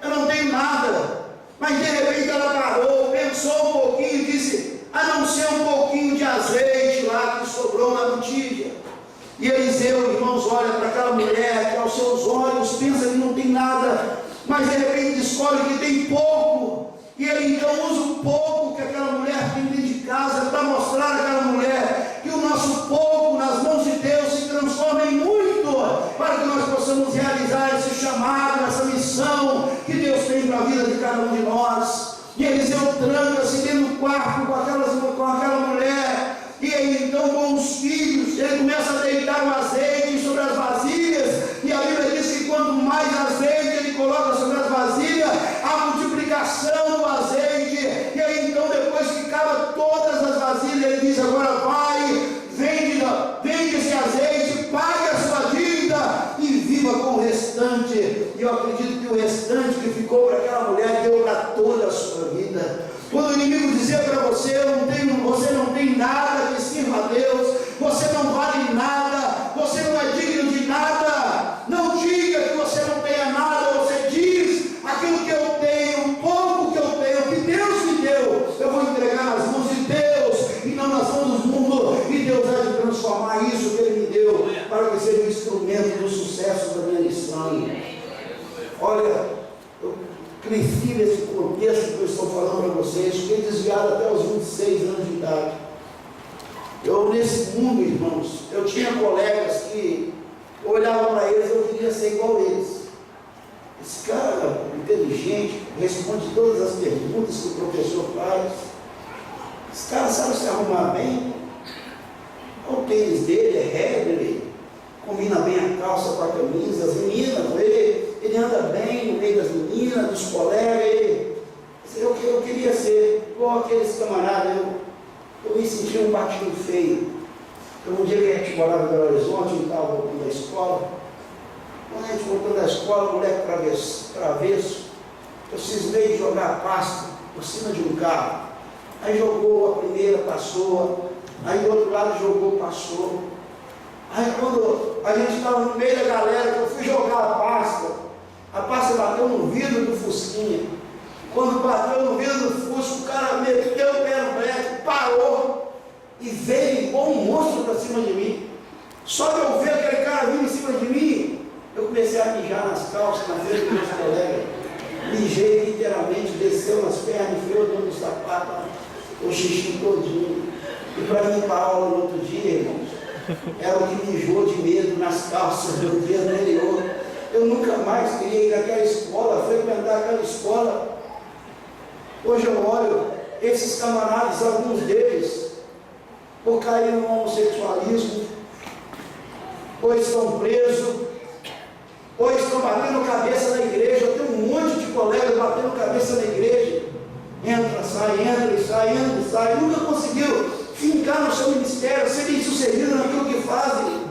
Eu não tenho nada. Mas de repente ela parou, pensou um pouquinho e disse: a não ser um pouquinho de azeite lá que sobrou na botija. E Eliseu, irmãos, olha para aquela mulher que aos seus olhos pensa que não tem nada, mas de repente descobre que tem pouco. E ele então usa o pouco que aquela mulher tem dentro de casa para mostrar àquela mulher que o nosso pouco nas mãos de Deus se transforma em muito, para que nós possamos realizar esse chamado, essa missão que Deus tem para a vida de cada um de nós. E Eliseu tranca-se dentro do quarto com aquela mulher, e aí então com os filhos, ele começa a deitar o azeite sobre as vasilhas, e a Bíblia diz que quanto mais azeite ele coloca sobre as vasilhas, a multiplicação do azeite. E aí então, depois que acaba todas as vasilhas, ele diz: agora vai, vende esse azeite, pague a sua dívida seja um instrumento do sucesso da minha missão. Olha, eu cresci nesse contexto que eu estou falando para vocês, fiquei desviado até os 26 anos de idade. Eu, nesse mundo, irmãos, eu tinha colegas que eu olhava para eles, eu queria ser igual a eles. Esse cara inteligente, responde todas as perguntas que o professor faz. Esse cara sabe se arrumar bem. O tênis dele é regra, ele combina bem a calça com a camisa, as meninas, ele anda bem no meio das meninas, dos colegas. Eu queria ser igual aqueles camaradas. Eu me sentia um batinho feio. Então, um dia que a gente morava em Belo Horizonte, eu estava voltando da escola. Quando a gente voltando da escola, o moleque travesso, eu cismei de jogar pasta por cima de um carro. Aí jogou a primeira, passou. Aí do outro lado jogou, passou. Aí quando a gente estava no meio da galera, que eu fui jogar a pasta bateu no vidro do Fusquinha. Quando bateu no vidro do Fusco, o cara meteu o pé no breque, parou e veio igual um monstro para cima de mim. Só que eu vi aquele cara vindo em cima de mim, eu comecei a mijar nas calças, na frente dos meus colegas. Mijei literalmente, desceu nas pernas, enfiou dentro do sapato, o xixi todinho. E para mim ir para a aula no outro dia, irmãos, era o que mijou de medo nas calças do dia anterior. Eu nunca mais queria ir naquela escola, frequentar aquela escola. Hoje eu olho esses camaradas, alguns deles, ou caíram no homossexualismo, ou estão presos, ou estão batendo cabeça na igreja. Eu tenho um monte de colegas batendo cabeça na igreja. Entra, sai, nunca conseguiu fincar no seu ministério, ser bem sucedido naquilo que fazem.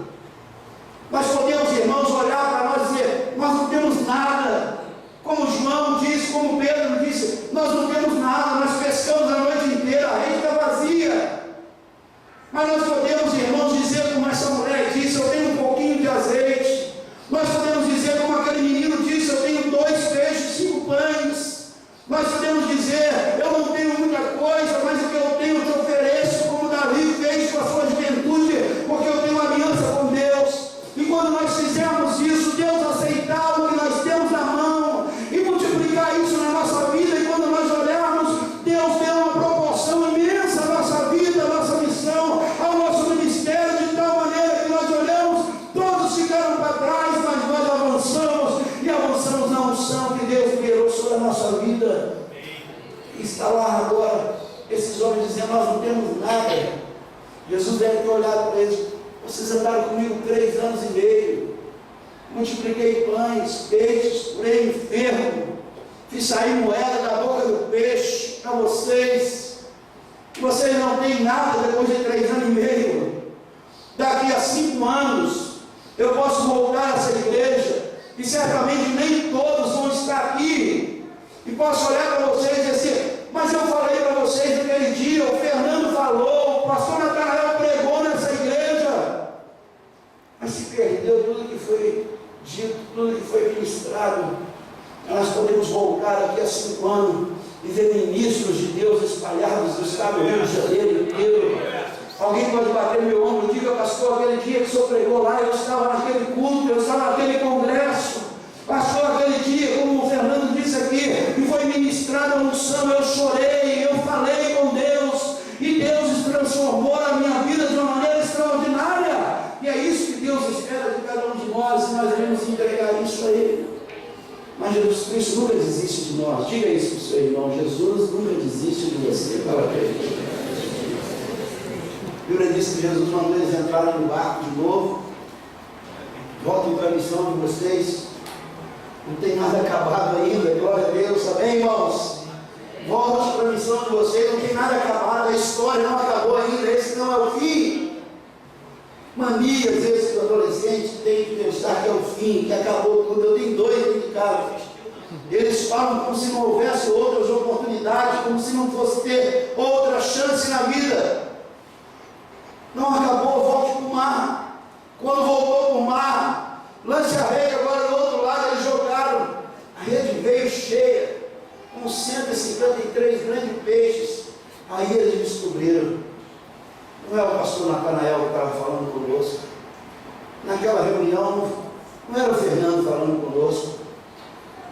Nós podemos, irmãos, olhar para nós e dizer, nós não temos nada. Como João disse, como Pedro disse, nós não temos nada, nós pescamos a noite inteira, a rede está vazia. Mas nós podemos, irmãos, dizer como essa mulher disse, eu tenho um pouquinho de azeite. Nós podemos dizer como aquele menino disse, eu tenho 2 peixes, 5 pães. Nós podemos dizer, eu não tenho muita coisa, mas o que eu tenho eu te ofereço, como Davi fez com a sua juventude, porque eu tenho aliança com Deus. E quando nós fizermos isso, Deus aceitar o que nós temos na mão e multiplicar isso na nossa vida, e quando nós olharmos, Deus deu uma proporção imensa à nossa vida, à nossa missão, ao nosso ministério, de tal maneira que nós olhamos, todos ficaram para trás, mas nós avançamos, e avançamos na unção que Deus liberou sobre a nossa vida. E está lá agora, esses homens dizendo, nós não temos nada. Jesus deve ter olhado para eles, vocês andaram comigo 3 anos e meio, multipliquei pães, peixes, curei enfermo, fiz sair moeda da boca do peixe para vocês. Vocês não têm nada depois de 3 anos e meio. Daqui a 5 anos eu posso voltar a essa igreja e certamente nem todos vão estar aqui. E posso olhar para vocês e dizer assim, mas eu falei para vocês naquele dia, o Fernando falou, o pastor Natanael pregou nessa igreja. Mas se perdeu tudo que foi dito, tudo que foi ministrado. Nós podemos voltar daqui a 5 anos e ver ministros de Deus espalhados no estado do Rio de Janeiro inteiro. Alguém pode bater no meu ombro e diga, pastor, aquele dia que o senhor pregou lá, eu estava naquele culto, eu estava naquele congresso. Pastor, aquele dia, como o Fernando disse aqui, e foi ministrada a unção, eu chorei, eu falei com Deus, e Deus transformou a minha vida de uma maneira extraordinária. E é isso que Deus espera de cada um de nós, e nós devemos entregar isso a Ele. Mas Jesus Cristo nunca desiste de nós. Diga isso para o seu irmão, Jesus nunca desiste de você. Fala para ele. A Bíblia diz que Jesus mandou eles entrarem no barco de novo. Voltem para a missão de vocês. Não tem nada acabado ainda, glória a Deus, amém, irmãos? Volte para a missão de vocês, não tem nada acabado, a história não acabou ainda, esse não é o fim. Mania, às vezes, que o adolescente tem de pensar que é o fim, que acabou tudo. Eu tenho 2 aqui de casa. Eles falam como se não houvesse outras oportunidades, como se não fosse ter outra chance na vida. Não acabou, volte para o mar. Quando voltou para o mar, lance a rede agora do outro lado, eles jogaram. A rede veio cheia, com 153 grandes peixes. Aí eles descobriram. Não é o pastor Natanael que estava falando conosco. naquela reunião não era o Fernando falando conosco,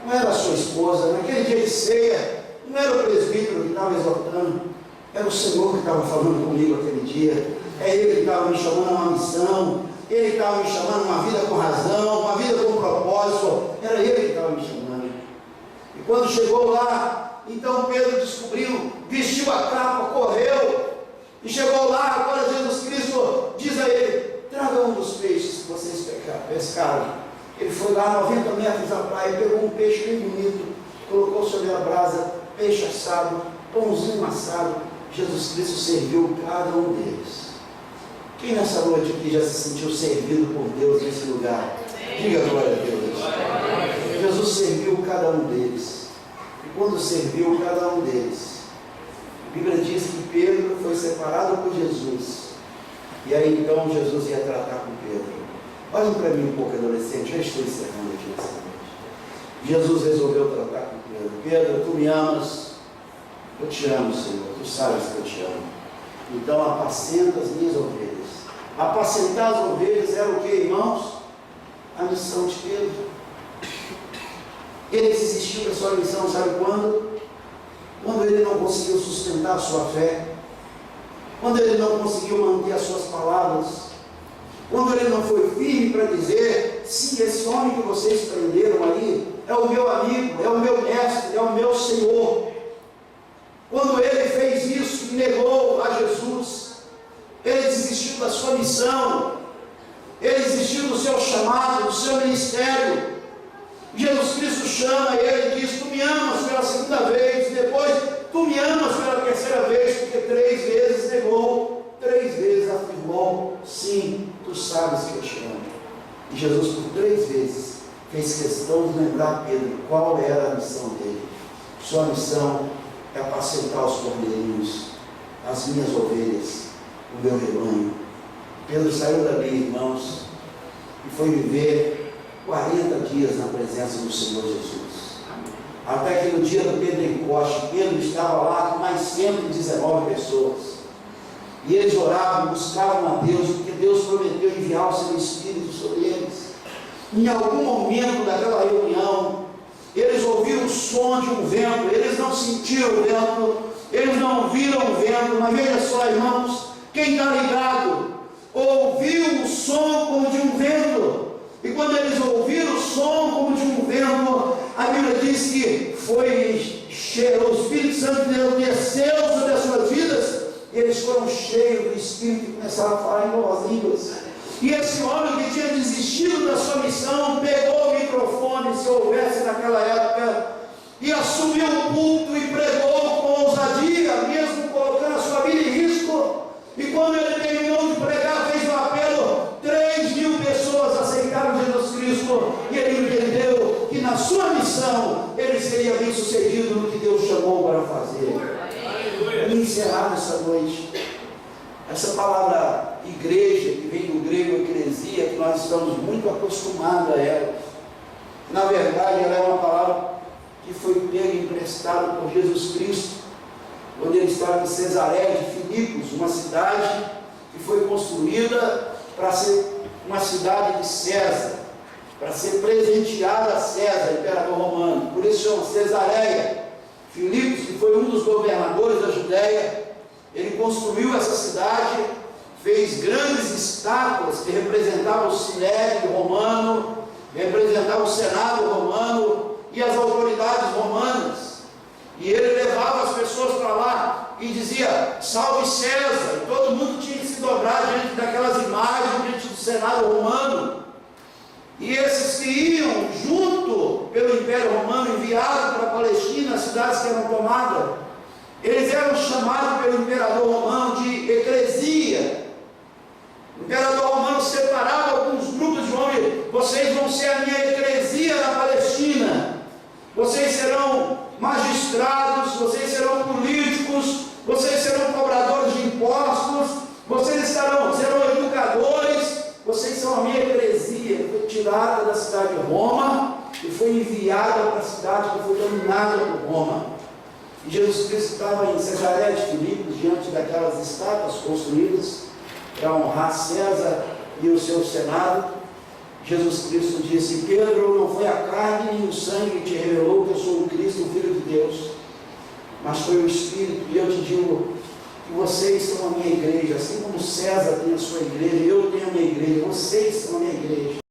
não era a sua esposa, naquele dia de ceia, não era o presbítero que estava exortando, era o Senhor que estava falando comigo aquele dia. É Ele que estava me chamando a uma missão, Ele estava me chamando a uma vida com razão, uma vida com propósito, era Ele que estava me chamando. E quando chegou lá, então Pedro descobriu, vestiu a capa, correu, e chegou lá. Agora Jesus Cristo diz a ele: traga um dos peixes que vocês pescaram. Ele foi lá 90 metros da praia, pegou um peixe bem bonito, colocou sobre a brasa, peixe assado, pãozinho assado. Jesus Cristo serviu cada um deles. Quem nessa noite aqui já se sentiu servido por Deus nesse lugar? Diga glória a Deus. Jesus serviu cada um deles. E quando serviu cada um deles, a Bíblia diz que Pedro foi separado por Jesus. E aí então Jesus ia tratar com Pedro. Olhem para mim um pouco, adolescente, já estou encerrando aqui nessa noite. Jesus resolveu tratar com Pedro. Pedro, tu me amas? Eu te amo, Senhor, tu sabes que eu te amo. Então apacenta as minhas ovelhas. Apacentar as ovelhas era o que, irmãos? A missão de Pedro. Ele desistiu da sua missão, sabe quando? Quando ele não conseguiu sustentar a sua fé, quando ele não conseguiu manter as suas palavras, quando ele não foi firme para dizer: sim, esse homem que vocês prenderam ali é o meu amigo, é o meu mestre, é o meu Senhor. Quando ele fez isso e negou a Jesus, ele desistiu da sua missão, ele desistiu do seu chamado, do seu ministério. Jesus Cristo chama ele e diz: tu me amas pela segunda vez, depois tu me amas pela terceira vez, porque 3 vezes negou, 3 vezes afirmou: sim, tu sabes que eu te amo. E Jesus por 3 vezes fez questão de lembrar Pedro qual era a missão dele. Sua missão é apacentar os cordeirinhos, as minhas ovelhas, o meu rebanho. Pedro saiu dali, irmãos, e foi viver 40 dias na presença do Senhor Jesus. Até que no dia do Pentecoste, Pedro estava lá com mais 119 pessoas. E eles oravam e buscavam a Deus, porque Deus prometeu enviar o seu Espírito sobre eles. Em algum momento daquela reunião, eles ouviram o som de um vento, eles não sentiram o vento, eles não viram o vento, mas veja só, irmãos, quem está ligado, ouviu o som como de um vento. E quando eles ouviram o som como de um vento, a Bíblia diz que o Espírito Santo de Deus desceu sobre as suas vidas, e eles foram cheios do Espírito e começaram a falar em novas línguas. E esse homem que tinha desistido da sua missão, pegou o microfone, se houvesse naquela época, e assumiu o púlpito e pregou com ousadia, mesmo colocando a sua vida em risco. E quando ele terminou de pregar, fez um apelo, 3.000 pessoas aceitaram Jesus Cristo, e ele entendeu que na sua missão ele seria bem sucedido no que Deus chamou para fazer. Vamos encerrar nessa noite. Essa palavra igreja, que vem do grego eclesia, que nós estamos muito acostumados a ela, na verdade ela é uma palavra que foi pega emprestada por Jesus Cristo, quando ele estava em Cesareia de Filipos, uma cidade que foi construída para ser uma cidade de César, para ser presenteada a César, imperador romano. Por isso chama Cesareia. Filipos, que foi um dos governadores da Judéia, ele construiu essa cidade, fez grandes estátuas que representavam o Sinédrio romano, representavam o Senado romano e as autoridades romanas. E ele levava as pessoas para lá e dizia: salve César! E todo mundo tinha que se dobrar diante daquelas imagens, diante do Senado romano. E esses que iam junto pelo Império Romano, enviados para a Palestina, as cidades que eram tomadas, eles eram chamados pelo imperador romano de eclesia. O imperador romano separava alguns grupos de homens: vocês vão ser a minha eclesia na Palestina, vocês serão magistrados, vocês serão políticos, vocês serão cobradores de impostos, vocês serão educadores, vocês são a minha eclesia. Foi tirada da cidade de Roma e foi enviada para a cidade que foi dominada por Roma. E Jesus Cristo estava em Cesareia de Filipos, diante daquelas estátuas construídas para honrar César e o seu Senado. Jesus Cristo disse: Pedro, não foi a carne nem o sangue que te revelou que eu sou o Cristo, o Filho de Deus, mas foi o Espírito. E eu te digo que vocês são a minha igreja, assim como César tem a sua igreja, eu tenho a minha igreja, vocês são a minha igreja.